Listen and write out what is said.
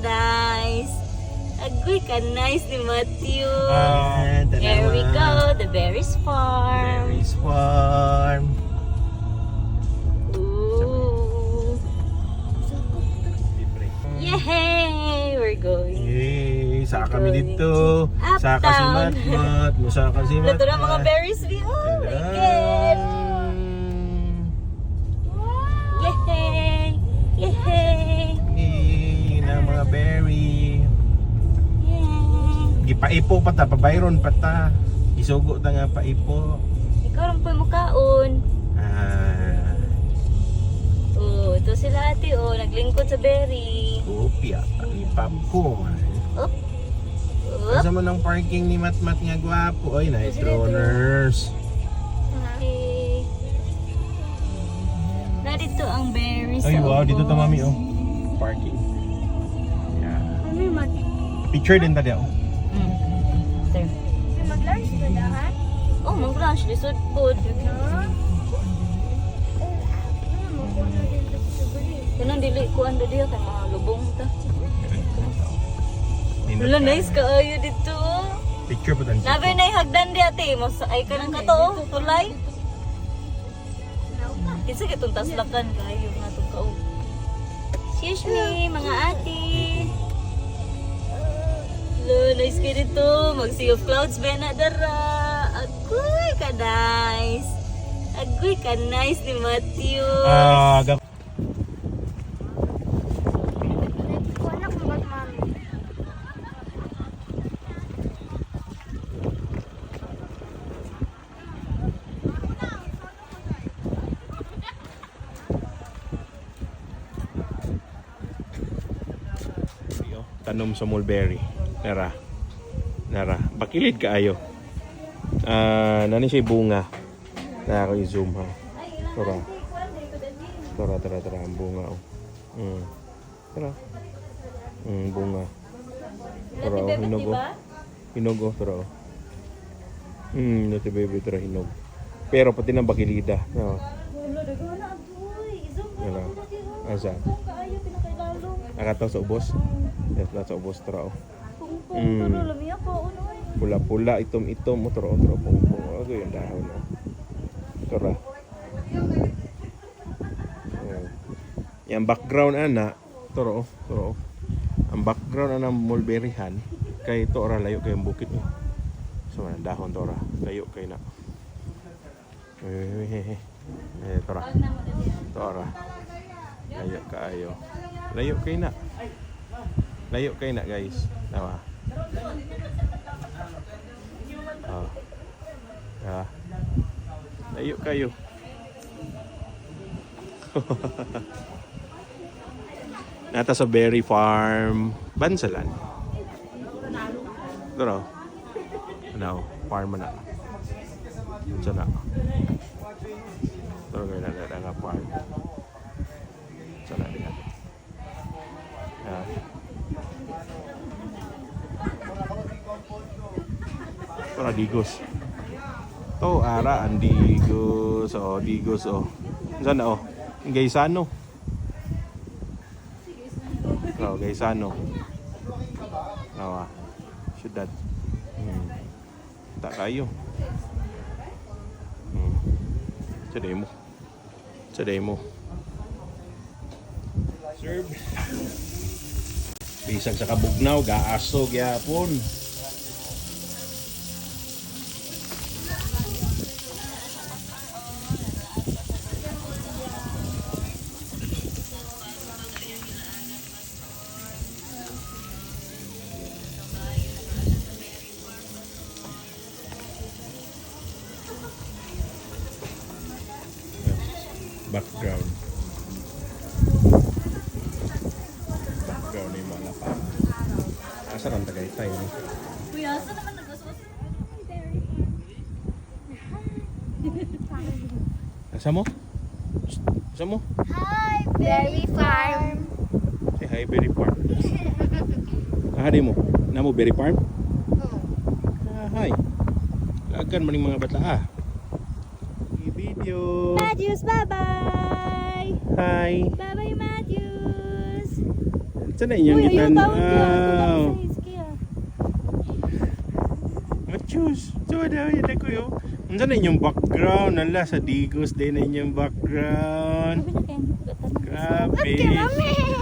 nice. Agoy ka nice ni Matthew. Dalawa. Here we go, the Berries Farm. Berries Farm. Ooh. Yay! We're going. Yay! Saka kami Going dito. uptown. Saka si Matmat. Musaka si Matmat. Ito na mga berries ni. Oh my God! Yay! Yay! Yay! Na mga berry. Yay! Gipaipo pa ta, pabayron pa ta. Isugo ta nga paipo. Ikaw rin po mukaon. Oh, ito sila ate oh, naglingkod sa berry. Kopya. Ni popcorn. Up. Asa mo ng parking ni Matmat nga gwapo. Oy, nice droners. Okay. Na dito ang berries. Ay, sa wow. Dito ubos. to mami oh. Parking. Yeah. May mag Picture din ta diya oh. There. may mag-lunch na dahan? Oh, mag-lunch. Lisod food. Kanang dili ko ando diya kay mga lubong ta. Wala nice kaayo dito. Picture po tayo. Nabi na hagdan di ate. Mas ay ka nang kato oh. Tulay. Kinsa kay itong taslakan kayo nga itong kao. Excuse me, mga ate. Hello, nice kayo dito. Mag-sea of clouds ba na dara. Agoy ka nice. Agoy ka nice ni Matthew. Ko anak mo ba't mami? Tanom sa mulberry. Nara. Bakilid kaayo. Nani siya bunga. Na ako i-zoom ha. Tara ang bunga oh. Tara. Bunga. Tara oh, hinog oh. Hinog oh, tara oh. Nati baby tara hinog. Pero pati ng bakilida. No. Tara. Asa. Akataw sa ubos. Yes, sa ubos tara oh. Pula-pula, itom-itom, tara pong-pong. Ako yung dahon oh. Tara. Yang background ana, tara oh. Ang background ana mulberryhan kay to ora layo kay ang bukid oh. So ang dahon to ora, layo kay na. Tara. Tara. Layo kay na. Layo kay na guys. Tawa. Layo kayo. Nata sa berry farm, Bansalan. Pero, farm na. Sana. Pero gaya na nga farm. Sana din natin. Para digos. To ara ang digos oh. Sana oh. Gaysano. Oh, Gaysano. Nawa. Syudad. Tak kayo. Sa demo. Serve. Bisag sa kabugnaw, gaasog yapon. Background ni mga pa. Asa kan Tagaytay ni? Kuya, asa naman nagasuot? Asa mo? Hi, Berry Farm. Say hi, Berry Farm. Ahadi mo? Namo Berry Farm? Hi. Lagan man mga bata video. Matthews, bye-bye! Hi. Bye-bye, Matthews! Saan na inyong Uy, ayaw gitan? tawag niya. Size kaya. Machus. So, yun ako yun. Saan na inyong background? Ala, sa Digos din na inyong background. Sabi na kayo. Grabe. Okay, mami.